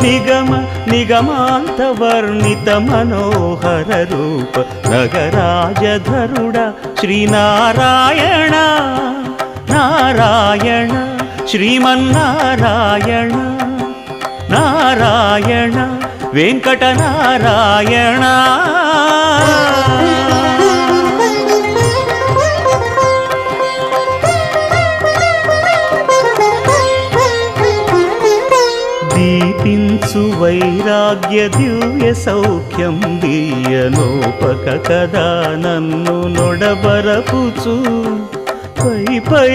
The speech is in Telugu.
నిగమ నిగమాంతవర్ణిత మనోహర రూప నగరాజధరుడ శ్రీనారాయణ నారాయణ శ్రీమన్నారాయణ నారాయణ వెంకటనారాయణ. దీపించు వైరాగ్య దివ్య సౌఖ్యం దీయనోపక కదా నన్ను నొడబరపుచు పై పై